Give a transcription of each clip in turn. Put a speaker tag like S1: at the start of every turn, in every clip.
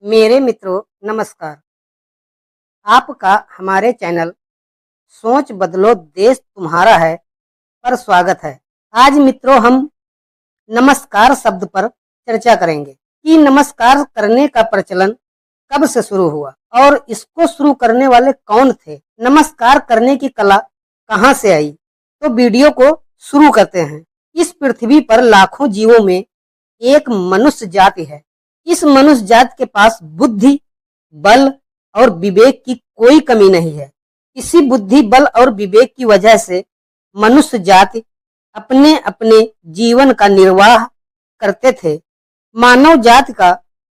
S1: मेरे मित्रों नमस्कार। आपका हमारे चैनल सोच बदलो देश तुम्हारा है पर स्वागत है। आज मित्रों हम नमस्कार शब्द पर चर्चा करेंगे कि नमस्कार करने का प्रचलन कब से शुरू हुआ और इसको शुरू करने वाले कौन थे। नमस्कार करने की कला कहाँ से आई। तो वीडियो को शुरू करते हैं। इस पृथ्वी पर लाखों जीवों में एक मनुष्य जाति है। इस मनुष्य जाति के पास बुद्धि, बल और विवेक की कोई कमी नहीं है। इसी बुद्धि, बल और विवेक की वजह से मनुष्य जाति अपने अपने जीवन का निर्वाह करते थे। मानव जाति का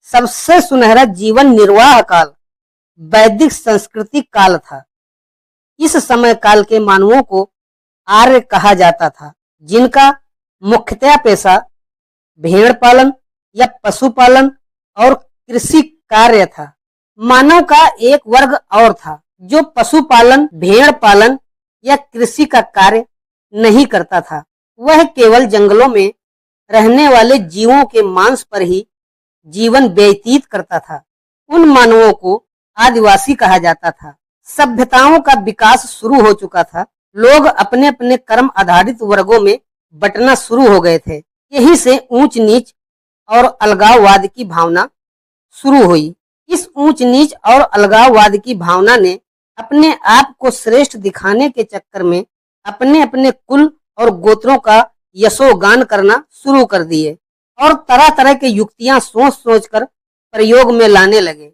S1: सबसे सुनहरा जीवन निर्वाह काल वैदिक संस्कृति काल था। इस समय काल के मानवों को आर्य कहा जाता था, जिनका मुख्यतः पेशा भेड़ पालन या पशुपालन और कृषि कार्य था। मानव का एक वर्ग और था जो पशुपालन, भेड़ पालन या कृषि का कार्य नहीं करता था। वह केवल जंगलों में रहने वाले जीवों के मांस पर ही जीवन व्यतीत करता था। उन मानवों को आदिवासी कहा जाता था। सभ्यताओं का विकास शुरू हो चुका था। लोग अपने अपने कर्म आधारित वर्गों में बंटना शुरू हो गए थे। यहीं से ऊंच नीच और अलगाववाद की भावना शुरू हुई। इस ऊंच नीच और अलगाववाद की भावना ने अपने आप को श्रेष्ठ दिखाने के चक्कर में अपने अपने कुल और गोत्रों का यशोगान करना शुरू कर दिए और तरह तरह के युक्तियां सोच सोच कर प्रयोग में लाने लगे।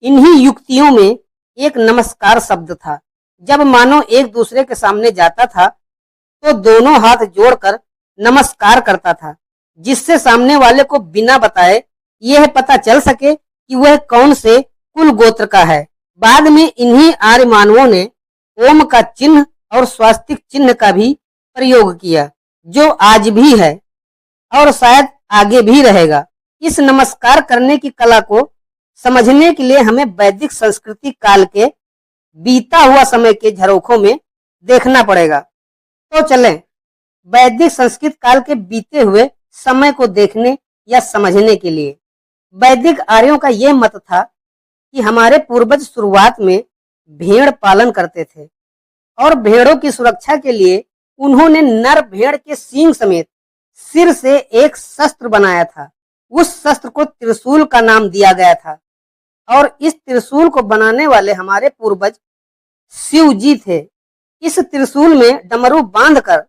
S1: इन्हीं युक्तियों में एक नमस्कार शब्द था। जब मानो एक दूसरे के सामने जाता था तो दोनों हाथ जोड़कर नमस्कार करता था, जिससे सामने वाले को बिना बताए यह पता चल सके कि वह कौन से कुल गोत्र का है। बाद में इन्हीं आर्य मानवों ने ओम का चिन्ह और स्वास्तिक चिन्ह का भी प्रयोग किया, जो आज भी है और शायद आगे भी रहेगा। इस नमस्कार करने की कला को समझने के लिए हमें वैदिक संस्कृति काल के बीता हुआ समय के झरोखों में देखना पड़ेगा। तो चलें वैदिक संस्कृत काल के बीते हुए समय को देखने या समझने के लिए। वैदिक आर्यों का यह मत था कि हमारे पूर्वज शुरुआत में भेड़ पालन करते थे और भेड़ों की सुरक्षा के लिए उन्होंने नर भेड़ के सींग समेत सिर से एक शस्त्र बनाया था। उस शस्त्र को त्रिशूल का नाम दिया गया था और इस त्रिशूल को बनाने वाले हमारे पूर्वज शिव जी थे। इस त्रिशूल में डमरू बांधकर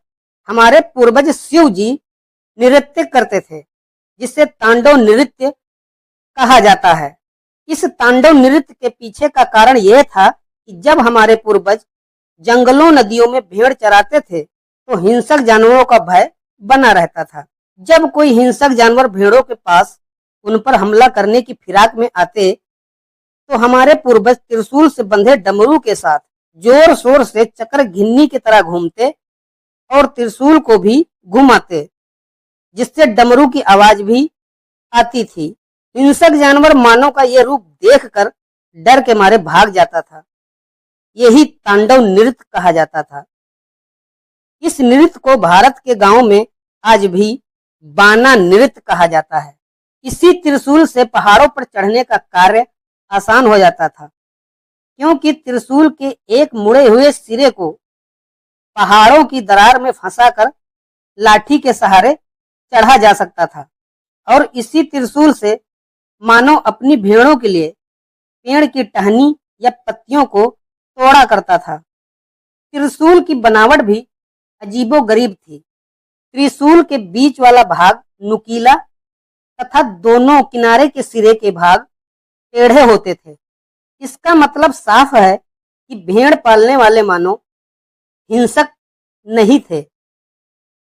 S1: हमारे पूर्वज शिव जी नृत्य करते थे, जिसे तांडव नृत्य कहा जाता है। इस तांडव नृत्य के पीछे का कारण यह था कि जब हमारे पूर्वज जंगलों, नदियों में भेड़ चराते थे तो हिंसक जानवरों का भय बना रहता था। जब कोई हिंसक जानवर भेड़ों के पास उन पर हमला करने की फिराक में आते तो हमारे पूर्वज त्रिशूल से बंधे डमरू के साथ जोर शोर से चक्र घिन्नी की तरह घूमते और त्रिशूल को भी घुमाते, जिससे डमरू की आवाज भी आती थी। हिंसक जानवर मानव का यह रूप देखकर डर के मारे भाग जाता था। यही तांडव नृत्य कहा जाता था। इस नृत्य को भारत के गांवों में आज भी बाना नृत्य कहा जाता है। इसी त्रिशूल से पहाड़ों पर चढ़ने का कार्य आसान हो जाता था, क्योंकि त्रिशूल के एक मुड़े हुए सिरे को पहाड़ों की दरार में फंसाकर लाठी के सहारे चढ़ा जा सकता था और इसी त्रिशूल से मानव अपनी भेड़ों के लिए पेड़ की टहनी या पत्तियों को तोड़ा करता था। त्रिशूल की बनावट भी अजीबोगरीब थी। त्रिशूल के बीच वाला भाग नुकीला तथा दोनों किनारे के सिरे के भाग टेढ़े होते थे। इसका मतलब साफ है कि भेड़ पालने वाले मानव हिंसक नहीं थे,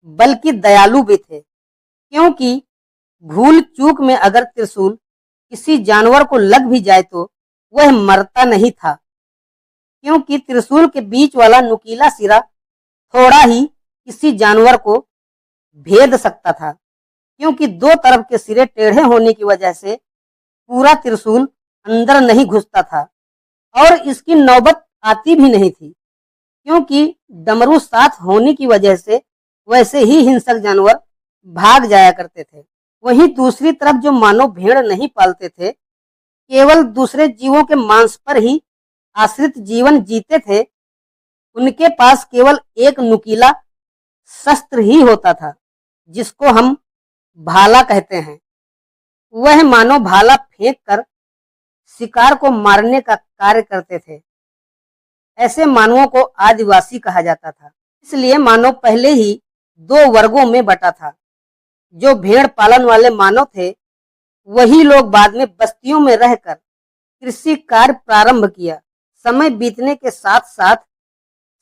S1: बल्कि दयालु भी थे, क्योंकि भूल चूक में अगर त्रिशूल किसी जानवर को लग भी जाए तो वह मरता नहीं था, क्योंकि त्रिशूल के बीच वाला नुकीला सिरा थोड़ा ही किसी जानवर को भेद सकता था, क्योंकि दो तरफ के सिरे टेढ़े होने की वजह से पूरा त्रिशूल अंदर नहीं घुसता था और इसकी नौबत आती भी नहीं थी, क्योंकि डमरू साथ होने की वजह से वैसे ही हिंसक जानवर भाग जाया करते थे। वहीं दूसरी तरफ जो मानव भेड़ नहीं पालते थे केवल दूसरे जीवों के मांस पर ही आश्रित जीवन जीते थे, उनके पास केवल एक नुकीला शस्त्र ही होता था, जिसको हम भाला कहते हैं। वह मानो भाला फेंक कर शिकार को मारने का कार्य करते थे। ऐसे मानवों को आदिवासी कहा जाता था। इसलिए मानव पहले ही दो वर्गों में बटा था। जो भेड़ पालन वाले मानव थे, वही लोग बाद में बस्तियों में रहकर कृषि कार्य प्रारंभ किया। समय बीतने के साथ साथ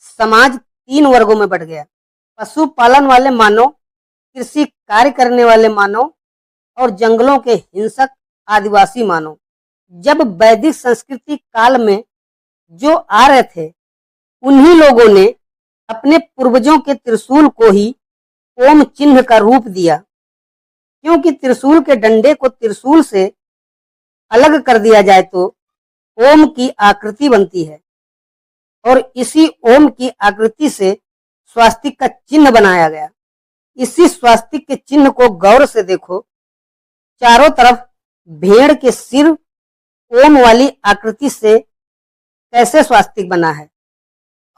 S1: समाज तीन वर्गों में बट गया। पशुपालन वाले मानव, कृषि कार्य करने वाले मानव और जंगलों के हिंसक आदिवासी मानव। जब वैदिक संस्कृति काल में जो आ रहे थे, उन्हीं लोगों ने अपने पूर्वजों के त्रिशूल को ही ओम चिन्ह का रूप दिया, क्योंकि त्रिशूल के डंडे को त्रिशूल से अलग कर दिया जाए तो ओम की आकृति बनती है, और इसी ओम की आकृति से स्वास्तिक का चिन्ह बनाया गया। इसी स्वास्तिक के चिन्ह को गौर से देखो। चारों तरफ भेड़ के सिर ओम वाली आकृति से कैसे स्वास्तिक बना है।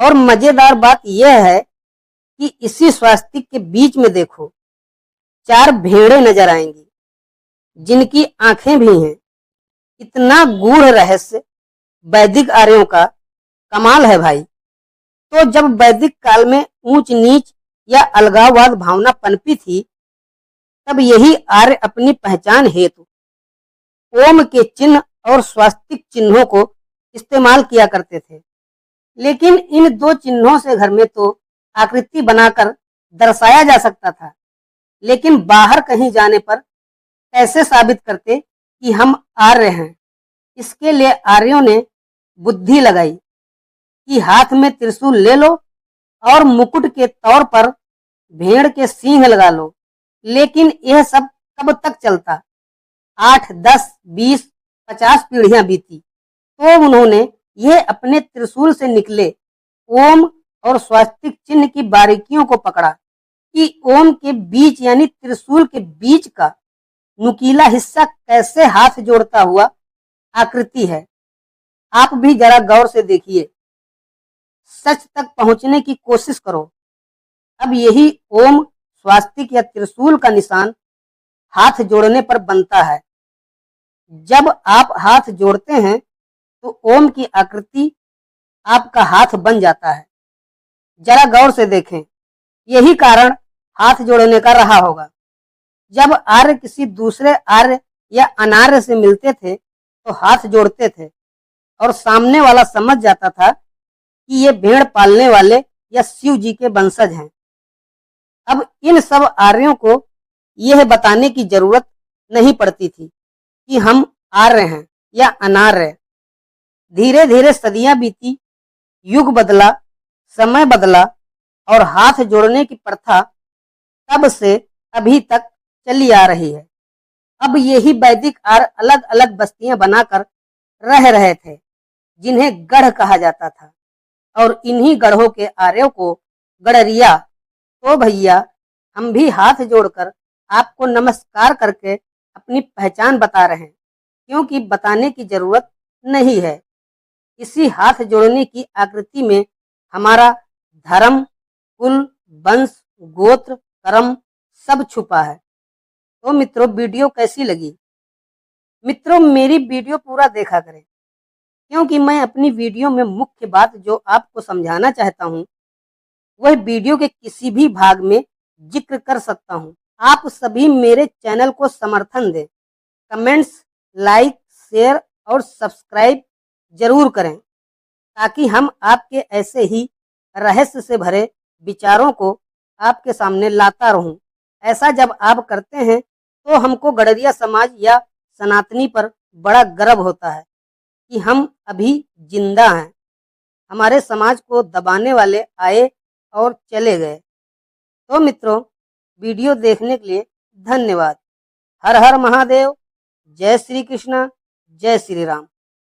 S1: और मजेदार बात यह है कि इसी स्वास्तिक के बीच में देखो, चार भेड़ें नजर आएंगी, जिनकी आंखें भी हैं। इतना गूढ़ रहस्य वैदिक आर्यों का कमाल है भाई। तो जब वैदिक काल में ऊंच नीच या अलगाववाद भावना पनपी थी, तब यही आर्य अपनी पहचान हेतु ओम के चिन्ह और स्वास्तिक चिन्हों को इस्तेमाल किया करते थे। लेकिन इन दो चिन्हों से घर में तो आकृति बनाकर दर्शाया जा सकता था, लेकिन बाहर कहीं जाने पर कैसे साबित करते कि हम आर्य हैं। इसके लिए आर्यों ने बुद्धि लगाई कि हाथ में त्रिशूल ले लो और मुकुट के तौर पर भेड़ के सींग लगा लो। लेकिन यह सब कब तक चलता? 8, 10, 20, 50 पीढ़ियां बीती, तो उन्होंने यह अपने त्रिशूल से निकले ओम और स्वास्तिक चिन्ह की बारीकियों को पकड़ा कि ओम के बीच यानी त्रिशूल के बीच का नुकीला हिस्सा कैसे हाथ जोड़ता हुआ आकृति है। आप भी जरा गौर से देखिए, सच तक पहुंचने की कोशिश करो। अब यही ओम, स्वास्तिक या त्रिशूल का निशान हाथ जोड़ने पर बनता है। जब आप हाथ जोड़ते हैं तो ओम की आकृति आपका हाथ बन जाता है। जरा गौर से देखें, यही कारण हाथ जोड़ने का रहा होगा। जब आर्य किसी दूसरे आर्य या अनार्य से मिलते थे तो हाथ जोड़ते थे, और सामने वाला समझ जाता था कि ये भेड़ पालने वाले या शिव जी के वंशज हैं। अब इन सब आर्यों को यह बताने की जरूरत नहीं पड़ती थी कि हम आर्य हैं या अनार्य। धीरे धीरे सदियां बीती, युग बदला, समय बदला, और हाथ जोड़ने की प्रथा तब से अभी तक चली आ रही है। अब यही वैदिक आर्य अलग अलग बस्तियां बनाकर रह रहे थे, जिन्हें गढ़ कहा जाता था, और इन्हीं गढ़ों के आर्यों को गड़रिया। तो भैया, हम भी हाथ जोड़कर आपको नमस्कार करके अपनी पहचान बता रहे हैं, क्योंकि बताने की जरूरत नहीं है। इसी हाथ जोड़ने की आकृति में हमारा धर्म, कुल, वंश, गोत्र, कर्म सब छुपा है। तो मित्रों, वीडियो कैसी लगी? मित्रों, मेरी वीडियो पूरा देखा करें, क्योंकि मैं अपनी वीडियो में मुख्य बात जो आपको समझाना चाहता हूँ, वह वीडियो के किसी भी भाग में जिक्र कर सकता हूँ। आप सभी मेरे चैनल को समर्थन दें, कमेंट्स, लाइक, शेयर और सब्सक्राइब जरूर करें, ताकि हम आपके ऐसे ही रहस्य से भरे विचारों को आपके सामने लाता रहूं। ऐसा जब आप करते हैं तो हमको गड़रिया समाज या सनातनी पर बड़ा गर्व होता है कि हम अभी जिंदा हैं। हमारे समाज को दबाने वाले आए और चले गए। तो मित्रों, वीडियो देखने के लिए धन्यवाद। हर हर महादेव। जय श्री कृष्ण, जय श्री राम।